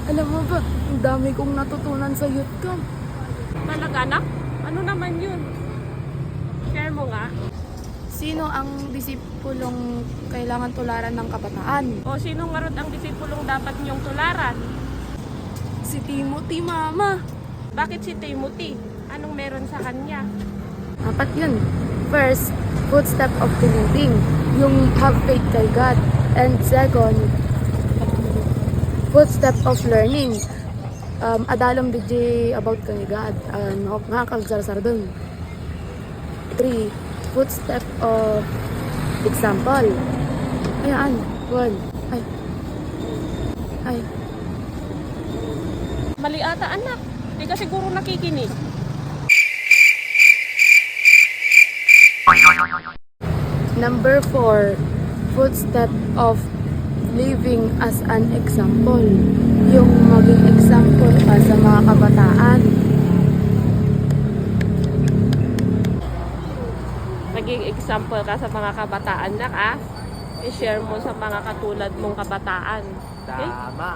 Alam mo ba, ang dami kong natutunan sa youth camp. Talaga, anak? Ano naman yun? Share mo nga. Sino ang disipulong kailangan tularan ng kabataan? O sino nga rin ang disipulong dapat niyong tularan? Si Timothy, Mama. Bakit si Timothy? Anong meron sa kanya? Apat yun. First, footstep of believing. Yung have faith kay God. And second, footstep of learning. Adalom DJ about kay God. Nga kalsar dun. 3. Footstep of example. Ayan. 1. Ay. Mali ata, anak. Di ka siguro nakikinig. Number 4, footstep of living as an example. Yung maging example ka sa mga kabataan. Naging example ka sa mga kabataan, nak, ah. I-share mo sa mga katulad mong kabataan. Okay? Tama.